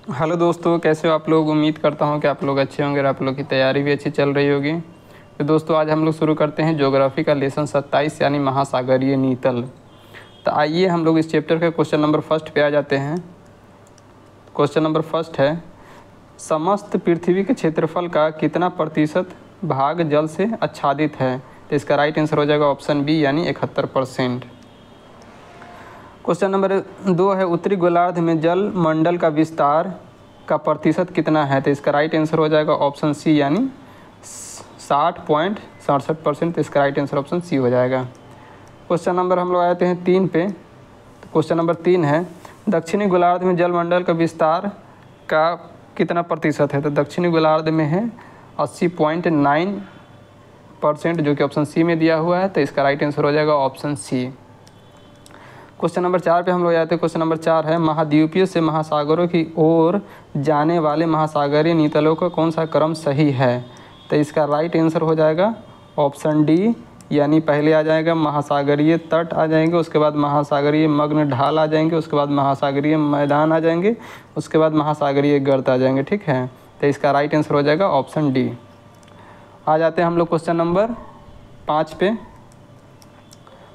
Hello दोस्तों, कैसे हो आप लोग। उम्मीद करता हूं कि आप लोग अच्छे होंगे और आप लोग की तैयारी भी अच्छी चल रही होगी। तो दोस्तों आज हम लोग शुरू करते हैं ज्योग्राफी का लेसन 27 यानी महासागरीय नीतल। तो आइए हम लोग इस चैप्टर के क्वेश्चन नंबर फर्स्ट पे आ जाते हैं। क्वेश्चन नंबर फर्स्ट है, समस्त पृथ्वी के क्षेत्रफल का कितना प्रतिशत भाग जल से आच्छादित है। तो इसका राइट आंसर हो जाएगा ऑप्शन बी यानी 71%। क्वेश्चन नंबर 2 है, उत्तरी गोलार्ध में जल मंडल का विस्तार का प्रतिशत कितना है। तो इसका राइट आंसर हो जाएगा ऑप्शन सी यानी 60.67%। तो इसका राइट आंसर ऑप्शन सी हो जाएगा। क्वेश्चन नंबर हम लोग आते हैं 3 पे। तो क्वेश्चन नंबर 3 है, दक्षिणी गोलार्ध में जलमंडल का विस्तार का कितना प्रतिशत है। तो दक्षिणी गोलार्ध में है 80.9%, जो कि ऑप्शन सी में दिया हुआ है। तो इसका राइट आंसर हो जाएगा ऑप्शन सी। क्वेश्चन नंबर 4 पे हम लोग जाते हैं। क्वेश्चन नंबर 4 है, महाद्वीपीय से महासागरों की ओर जाने वाले महासागरीय नीतलों का कौन सा क्रम सही है। तो इसका राइट आंसर हो जाएगा ऑप्शन डी यानी पहले आ जाएगा महासागरीय तट आ जाएंगे, उसके बाद महासागरीय मग्न ढाल आ जाएंगे, उसके बाद महासागरीय मैदान आ जाएंगे, उसके बाद महासागरीय गर्त आ जाएंगे। ठीक है, तो इसका राइट आंसर हो जाएगा ऑप्शन डी। आ जाते हैं हम लोग क्वेश्चन नंबर 5 पे।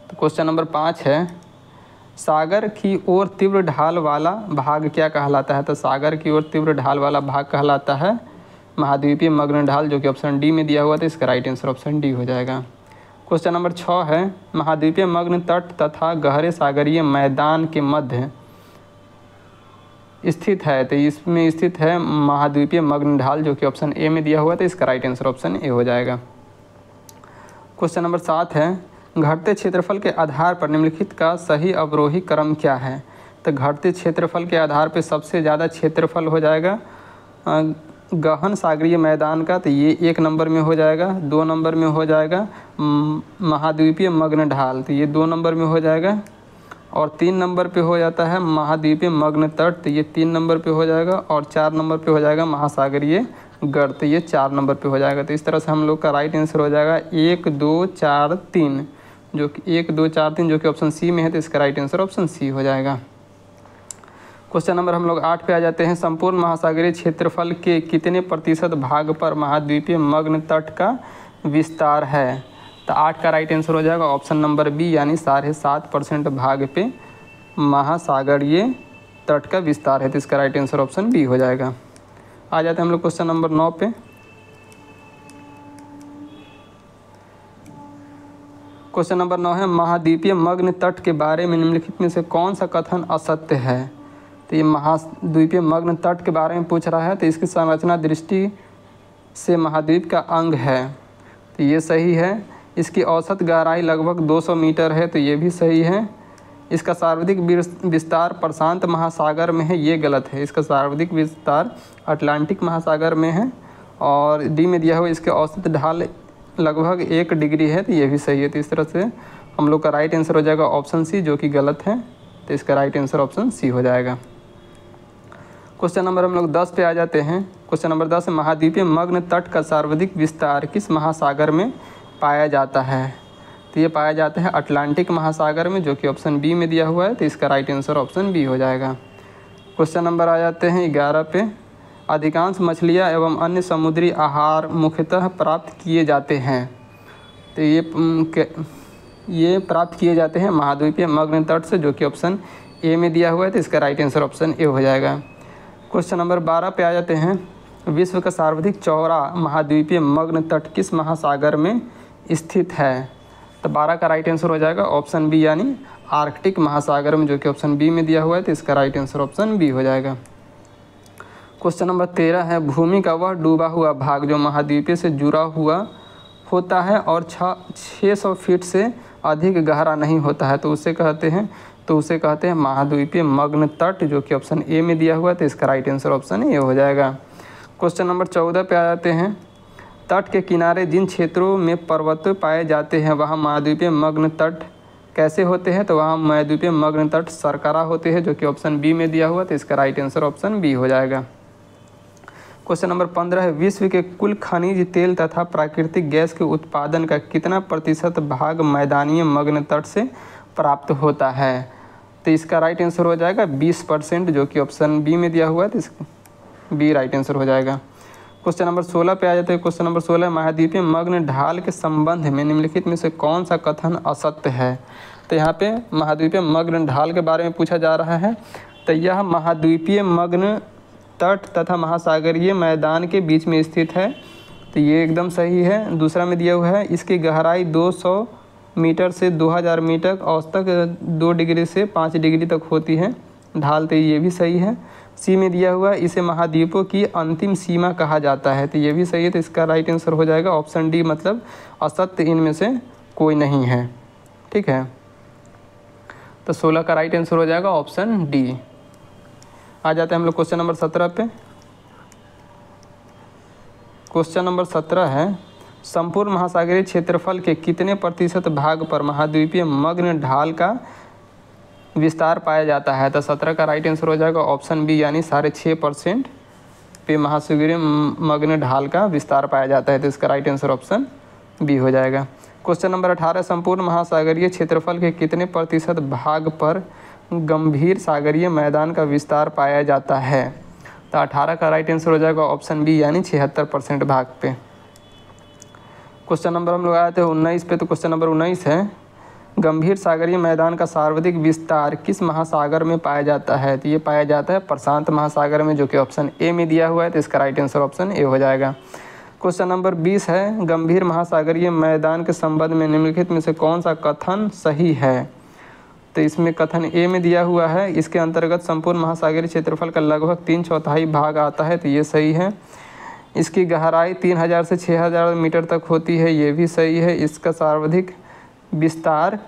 तो क्वेश्चन नंबर 5 है, सागर की ओर तीव्र ढाल वाला भाग क्या कहलाता है। तो सागर की ओर तीव्र ढाल वाला भाग कहलाता है महाद्वीपीय मग्न ढाल, जो कि ऑप्शन डी में दिया हुआ था। इसका राइट आंसर ऑप्शन डी हो जाएगा। क्वेश्चन नंबर 6 है, महाद्वीपीय मग्न तट तथा गहरे सागरीय मैदान के मध्य स्थित है। तो इसमें स्थित है महाद्वीपीय मग्न ढाल, जो कि ऑप्शन ए में दिया हुआ था। इसका राइट आंसर ऑप्शन ए हो जाएगा। क्वेश्चन नंबर 7 है, घटते क्षेत्रफल के आधार पर निम्नलिखित का सही अवरोही क्रम क्या है। तो घटते क्षेत्रफल के आधार पर सबसे ज़्यादा क्षेत्रफल हो जाएगा गहन सागरीय मैदान का। तो ये 1 नंबर में हो जाएगा। 2 नंबर में हो जाएगा महाद्वीपीय मग्न ढाल, तो ये 2 नंबर में हो जाएगा। और 3 नंबर पे हो जाता है महाद्वीपीय मग्न तट, तो ये 3 नंबर पे हो जाएगा। और 4 नंबर पे हो जाएगा महासागरीय गर्त, तो ये 4 नंबर पे हो जाएगा। तो इस तरह से हम लोग का राइट आंसर हो जाएगा 1 2 4 3, जो कि 1 2 4 3 जो कि ऑप्शन सी में है। तो इसका राइट आंसर ऑप्शन सी हो जाएगा। क्वेश्चन नंबर हम लोग 8 पे आ जाते हैं, संपूर्ण महासागरीय क्षेत्रफल के कितने प्रतिशत भाग पर महाद्वीपीय मग्न तट का विस्तार है। तो 8 का राइट आंसर हो जाएगा ऑप्शन नंबर बी यानी 7.5% भाग पे महासागरीय तट का विस्तार है। तो इसका राइट आंसर ऑप्शन बी हो जाएगा। आ जाते हैं हम लोग क्वेश्चन नंबर 9 पे। क्वेश्चन नंबर 9 है, महाद्वीपीय मग्न तट के बारे में निम्नलिखित में से कौन सा कथन असत्य है। तो ये महाद्वीपीय मग्न तट के बारे में पूछ रहा है। तो इसकी संरचना दृष्टि से महाद्वीप का अंग है, तो ये सही है। इसकी औसत गहराई लगभग 200 मीटर है, तो ये भी सही है। इसका सर्वाधिक विस्तार प्रशांत महासागर में है, ये गलत है। इसका सर्वाधिक विस्तार अटलांटिक महासागर में है। और डी में दिया हुआ इसके औसत ढाल लगभग 1 डिग्री है, तो ये भी सही है। तो इस तरह से हम लोग का राइट आंसर हो जाएगा ऑप्शन सी, जो कि गलत है। तो इसका राइट आंसर ऑप्शन सी हो जाएगा। क्वेश्चन नंबर हम लोग 10 पे आ जाते हैं। क्वेश्चन नंबर 10 है, महाद्वीपीय मग्न तट का सर्वाधिक विस्तार किस महासागर में पाया जाता है। तो ये पाया जाता है अटलांटिक महासागर में, जो कि ऑप्शन बी में दिया हुआ है। तो इसका राइट आंसर ऑप्शन बी हो जाएगा। क्वेश्चन नंबर आ जाते हैं 11 पे, अधिकांश मछलियाँ एवं अन्य समुद्री आहार मुख्यतः प्राप्त किए जाते हैं। तो ये प्राप्त किए जाते हैं महाद्वीपीय मग्न तट से, जो कि ऑप्शन ए में दिया हुआ है। तो इसका राइट आंसर ऑप्शन ए हो जाएगा। क्वेश्चन नंबर 12 पे आ जाते हैं, विश्व का सर्वाधिक चौड़ा महाद्वीपीय मग्न तट किस महासागर में स्थित है। तो 12 का राइट आंसर हो जाएगा ऑप्शन बी यानी आर्कटिक महासागर में, जो कि ऑप्शन बी में दिया हुआ है। तो इसका राइट आंसर ऑप्शन बी हो जाएगा। क्वेश्चन नंबर 13 है, भूमि का वह डूबा हुआ भाग जो महाद्वीपीय से जुड़ा हुआ होता है और 600 फीट से अधिक गहरा नहीं होता है, तो उसे कहते हैं महाद्वीपीय मग्न तट, जो कि ऑप्शन ए में दिया हुआ है। तो इसका राइट आंसर ऑप्शन ए हो जाएगा। क्वेश्चन नंबर 14 पे आ जाते हैं, तट के किनारे जिन क्षेत्रों में पर्वत पाए जाते हैं वहाँ महाद्वीपीय मग्न तट कैसे होते हैं। तो वहाँ महाद्वीपीय मग्न तट सरकरा होते हैं, जो कि ऑप्शन बी में दिया हुआ। तो इसका राइट आंसर ऑप्शन बी हो जाएगा। क्वेश्चन नंबर 15 है, विश्व के कुल खनिज तेल तथा प्राकृतिक गैस के उत्पादन का कितना प्रतिशत भाग मैदानीय मग्न तट से प्राप्त होता है। तो इसका राइट आंसर हो जाएगा 20%, जो कि ऑप्शन बी में दिया हुआ है। तो बी राइट आंसर हो जाएगा। क्वेश्चन नंबर 16 पे आ जाते हैं। क्वेश्चन नंबर 16, महाद्वीपीय मग्न ढाल के संबंध में निम्नलिखित में से कौन सा कथन असत्य है। तो यहाँ पे महाद्वीपीय मग्न ढाल के बारे में पूछा जा रहा है। तो यह महाद्वीपीय मग्न तट तथा महासागरीय मैदान के बीच में स्थित है। तो ये एकदम सही है। दूसरा में दिया हुआ है इसकी गहराई 200 मीटर से 2000 मीटर औसतन 2 डिग्री से 5 डिग्री तक होती है ढाल। तो ये भी सही है। सी में दिया हुआ है इसे महाद्वीपों की अंतिम सीमा कहा जाता है। तो ये भी सही है। तो इसका राइट आंसर हो जाएगा ऑप्शन डी, मतलब असत्य इनमें से कोई नहीं है। ठीक है, तो 16 का राइट आंसर हो जाएगा ऑप्शन डी। आ जाते हैं हम लोग क्वेश्चन नंबर 17 पे। क्वेश्चन नंबर 17 है, संपूर्ण महासागरीय क्षेत्रफल के कितने प्रतिशत भाग पर महाद्वीपीय मग्न ढाल का विस्तार पाया जाता है। तो 17 का राइट आंसर हो जाएगा ऑप्शन बी, यानी 6.5% पे महासागरीय मग्न ढाल का विस्तार पाया जाता है। तो इसका राइट आंसर ऑप्शन बी हो जाएगा। क्वेश्चन नंबर 18, संपूर्ण महासागरीय क्षेत्रफल के कितने प्रतिशत भाग पर गंभीर सागरीय मैदान का विस्तार पाया जाता है। तो 18 का राइट आंसर हो जाएगा ऑप्शन बी, यानी 76% भाग पे। क्वेश्चन नंबर हम लोग आए थे 19 पे। तो क्वेश्चन नंबर 19 है, गंभीर सागरीय मैदान का सर्वाधिक विस्तार किस महासागर में पाया जाता है। तो ये पाया जाता है प्रशांत महासागर में, जो कि ऑप्शन ए में दिया हुआ है। तो इसका राइट आंसर ऑप्शन ए हो जाएगा। क्वेश्चन नंबर 20 है, गंभीर महासागरीय मैदान के संबंध में निम्नलिखित में से कौन सा कथन सही है। तो इसमें कथन ए में दिया हुआ है इसके अंतर्गत संपूर्ण महासागरीय क्षेत्रफल का लगभग 3/4 भाग आता है। तो ये सही है। इसकी गहराई 3000 से 6000 मीटर तक होती है। ये भी सही है। इसका सर्वाधिक विस्तार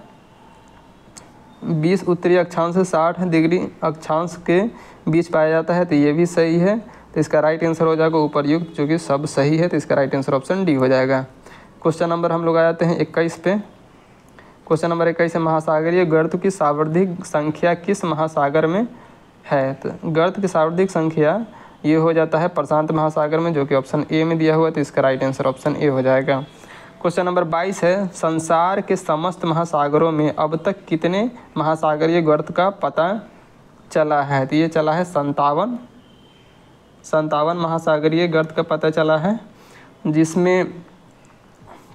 20 उत्तरी अक्षांश से 60 डिग्री अक्षांश के बीच पाया जाता है। तो ये भी सही है। तो इसका राइट आंसर हो जाएगा उपर्युक्त, जो कि सब सही है। तो इसका राइट आंसर ऑप्शन डी हो जाएगा। क्वेश्चन नंबर हम लोग आ जाते हैं 21 पे। क्वेश्चन नंबर 21 है, महासागरीय गर्त की सर्वाधिक संख्या किस महासागर में है। तो गर्त की सर्वाधिक संख्या ये हो जाता है प्रशांत महासागर में, जो कि ऑप्शन ए में दिया हुआ है। तो इसका राइट आंसर ऑप्शन ए हो जाएगा। क्वेश्चन नंबर 22 है, संसार के समस्त महासागरों में अब तक कितने महासागरीय गर्त का पता चला है। तो ये चला है 57 महासागरीय गर्त का पता चला है, जिसमें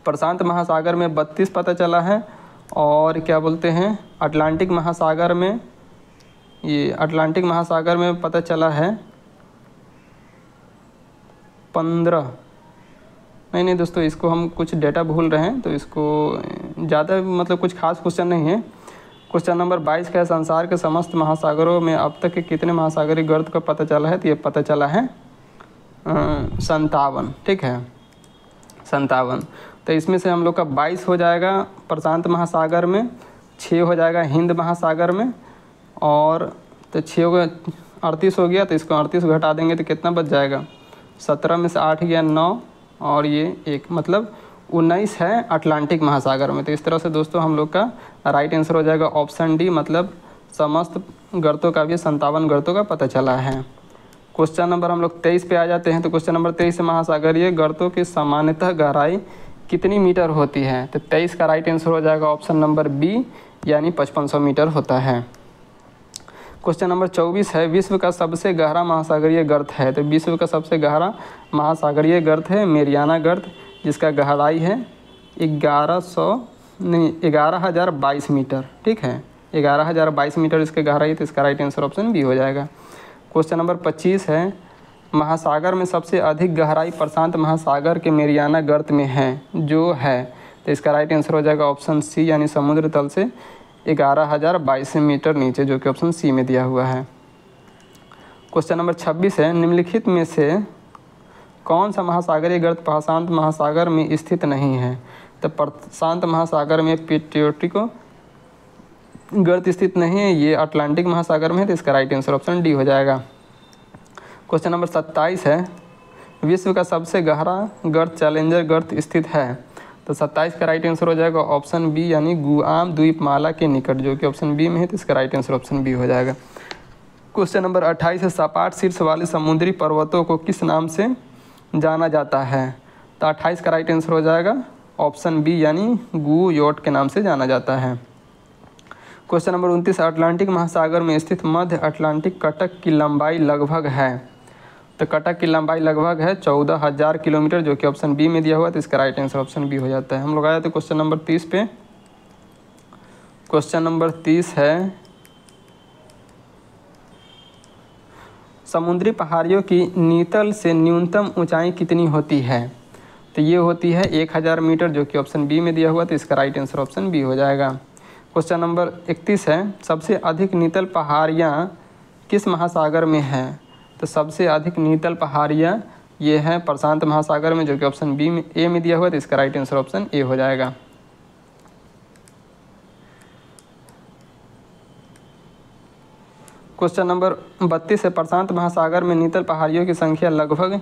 प्रशांत महासागर में 32 पता चला है, और क्या बोलते हैं अटलांटिक महासागर में, ये अटलांटिक महासागर में पता चला है 15। नहीं दोस्तों, इसको हम कुछ डेटा भूल रहे हैं, तो इसको ज़्यादा मतलब कुछ खास क्वेश्चन नहीं है। क्वेश्चन नंबर 22 का है, संसार के समस्त महासागरों में अब तक के कितने महासागरीय गर्त का पता चला है। तो ये पता चला है 57। ठीक है, 57। तो इसमें से हम लोग का 22 हो जाएगा प्रशांत महासागर में, 6 हो जाएगा हिंद महासागर में, और तो 6 हो गया 38 हो गया। तो इसको 38 घटा देंगे तो कितना बच जाएगा, 17 में से 8 गया 9, और ये 1, मतलब 19 है अटलांटिक महासागर में। तो इस तरह से दोस्तों हम लोग का राइट आंसर हो जाएगा ऑप्शन डी, मतलब समस्त गर्तों का भी 57 गर्तों का पता चला है। क्वेश्चन नंबर हम लोग 23 पे आ जाते हैं। तो क्वेश्चन नंबर 23 है, महासागरीय गर्तों की सामान्यतः गहराई कितनी मीटर होती है। तो 23 का राइट आंसर हो जाएगा ऑप्शन नंबर बी, यानी 5500 मीटर होता है। क्वेश्चन नंबर 24 है, विश्व का सबसे गहरा महासागरीय गर्त है। तो विश्व का सबसे गहरा महासागरीय गर्त है मेरियाना गर्त, जिसका गहराई है 11,022 मीटर। ठीक है, 11,022 मीटर इसके गहराई है। तो इसका राइट आंसर ऑप्शन बी हो जाएगा। क्वेश्चन नंबर 25 है, महासागर में सबसे अधिक गहराई प्रशांत महासागर के मेरियाना गर्त में है, जो है। तो इसका राइट आंसर हो जाएगा ऑप्शन सी, यानी समुद्र तल से 11,022 मीटर नीचे, जो कि ऑप्शन सी में दिया हुआ है। क्वेश्चन नंबर 26 है, निम्नलिखित में से कौन सा महासागरीय गर्त प्रशांत महासागर में स्थित नहीं है। तो प्रशांत महासागर में पिट्यूटिको गर्त स्थित नहीं है, ये अटलांटिक महासागर में है। तो इसका राइट आंसर ऑप्शन डी हो जाएगा। क्वेश्चन नंबर 27 है, विश्व का सबसे गहरा गर्त चैलेंजर गर्त स्थित है। तो 27 का राइट आंसर हो जाएगा ऑप्शन बी, यानी गुआम द्वीपमाला के निकट, जो कि ऑप्शन बी में है। तो इसका राइट आंसर ऑप्शन बी हो जाएगा। क्वेश्चन नंबर 28 है, सपाट शीर्ष वाले समुद्री पर्वतों को किस नाम से जाना जाता है। तो 28 का राइट आंसर हो जाएगा ऑप्शन बी, यानी गुयोट के नाम से जाना जाता है। क्वेश्चन नंबर 29, अटलांटिक महासागर में स्थित मध्य अटलांटिक कटक की लंबाई लगभग है। तो कटक की लंबाई लगभग है 14,000 किलोमीटर, जो कि ऑप्शन बी में दिया हुआ है, तो इसका राइट आंसर ऑप्शन बी हो जाता है। हम लोग आए थे क्वेश्चन नंबर 30 पे। क्वेश्चन नंबर 30 है, समुद्री पहाड़ियों की नीतल से न्यूनतम ऊंचाई कितनी होती है? तो ये होती है 1000 मीटर, जो कि ऑप्शन बी में दिया हुआ, तो इसका राइट आंसर ऑप्शन बी हो जाएगा। क्वेश्चन नंबर 31 है, सबसे अधिक नीतल पहाड़ियाँ किस महासागर में हैं? तो सबसे अधिक नीतल पहाड़ियाँ ये हैं प्रशांत महासागर में, जो कि ऑप्शन बी में ए में दिया हुआ है, तो इसका राइट आंसर ऑप्शन ए हो जाएगा। क्वेश्चन नंबर 32 है, प्रशांत महासागर में नीतल पहाड़ियों की संख्या लगभग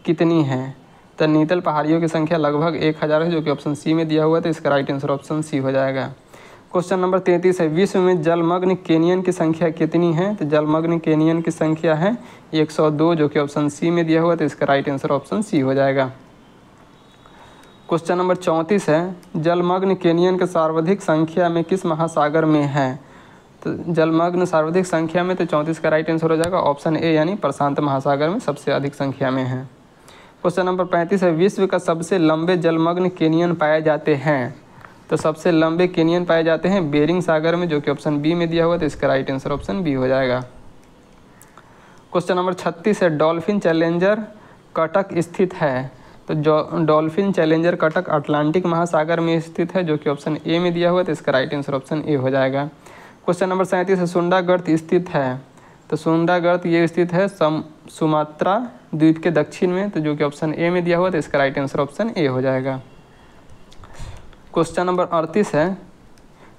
कितनी है? तो नीतल पहाड़ियों की संख्या लगभग 1000 है, जो कि ऑप्शन सी में दिया हुआ है, तो इसका राइट आंसर ऑप्शन सी हो जाएगा। क्वेश्चन नंबर 33 है, विश्व में जलमग्न कैनियन की संख्या कितनी है? तो जलमग्न कैनियन की संख्या है 102, जो कि ऑप्शन सी में दिया हुआ है, तो इसका राइट आंसर ऑप्शन सी हो जाएगा। क्वेश्चन नंबर 34 है, जलमग्न कैनियन के सर्वाधिक संख्या में किस महासागर में है? तो जलमग्न सर्वाधिक संख्या में, तो 34 का राइट आंसर हो जाएगा ऑप्शन ए, यानी प्रशांत महासागर में सबसे अधिक संख्या में है। क्वेश्चन नंबर 35 है, विश्व का सबसे लंबे जलमग्न कैनियन पाए जाते हैं? तो सबसे लंबे कैनियन पाए जाते हैं बेरिंग सागर में, जो कि ऑप्शन बी में दिया हुआ है, तो इसका राइट आंसर ऑप्शन बी हो जाएगा। क्वेश्चन नंबर 36 है, डॉल्फिन चैलेंजर कटक स्थित है? तो जो डॉल्फिन चैलेंजर कटक अटलांटिक महासागर में स्थित है, जो कि ऑप्शन ए में दिया हुआ है, तो इसका राइट आंसर ऑप्शन ए हो जाएगा। क्वेश्चन नंबर 37 है, सुंडा गर्त स्थित है? तो सुंडा गर्त ये स्थित है सुमात्रा द्वीप के दक्षिण में, तो जो कि ऑप्शन ए में दिया हुआ है, तो इसका राइट आंसर ऑप्शन ए हो जाएगा। क्वेश्चन नंबर 38 है,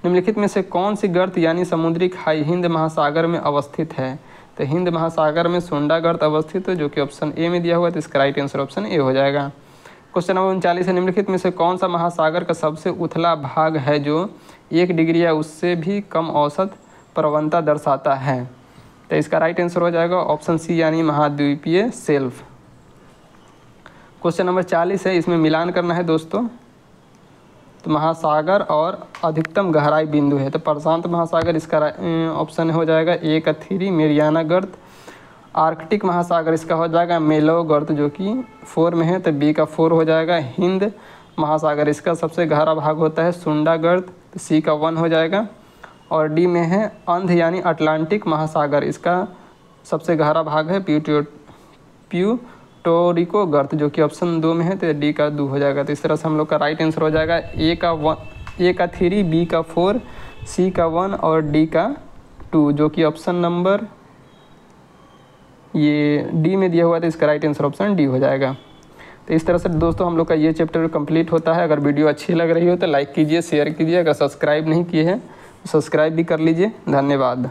निम्नलिखित में से कौन सी गर्त यानी समुद्री खाई हिंद महासागर में अवस्थित है? तो हिंद महासागर में सुंडा गर्त अवस्थित है, जो कि ऑप्शन ए में दिया हुआ है, तो इसका राइट आंसर ऑप्शन ए हो जाएगा। क्वेश्चन नंबर 39 है, निम्नलिखित में से कौन सा महासागर का सबसे उथला भाग है जो 1 डिग्री या उससे भी कम औसत प्रवणता दर्शाता है? तो इसका राइट आंसर हो जाएगा ऑप्शन सी, यानी महाद्वीपीय शेल्फ। क्वेश्चन नंबर 40 है, इसमें मिलान करना है दोस्तों। तो महासागर और अधिकतम गहराई बिंदु है, तो प्रशांत महासागर इसका ऑप्शन हो जाएगा ए का 3 मेरियाना गर्त। आर्कटिक महासागर इसका हो जाएगा मेलो गर्त, जो कि 4 में है, तो बी का 4 हो जाएगा। हिंद महासागर इसका सबसे गहरा भाग होता है सुंडा गर्त, तो सी का 1 हो जाएगा। और डी में है अंध यानी अटलांटिक महासागर, इसका सबसे गहरा भाग है प्यूटोरिको गर्त, जो कि ऑप्शन 2 में है, तो डी का 2 हो जाएगा। तो इस तरह से हम लोग का राइट आंसर हो जाएगा ए का 3, बी का 4, सी का 1 और डी का 2, जो कि ऑप्शन नंबर ये डी में दिया हुआ है, तो इसका राइट आंसर ऑप्शन डी हो जाएगा। तो इस तरह से दोस्तों हम लोग का ये चैप्टर कंप्लीट होता है। अगर वीडियो अच्छी लग रही हो तो लाइक कीजिए, शेयर कीजिए। अगर सब्सक्राइब नहीं किए हैं तो सब्सक्राइब भी कर लीजिए। धन्यवाद।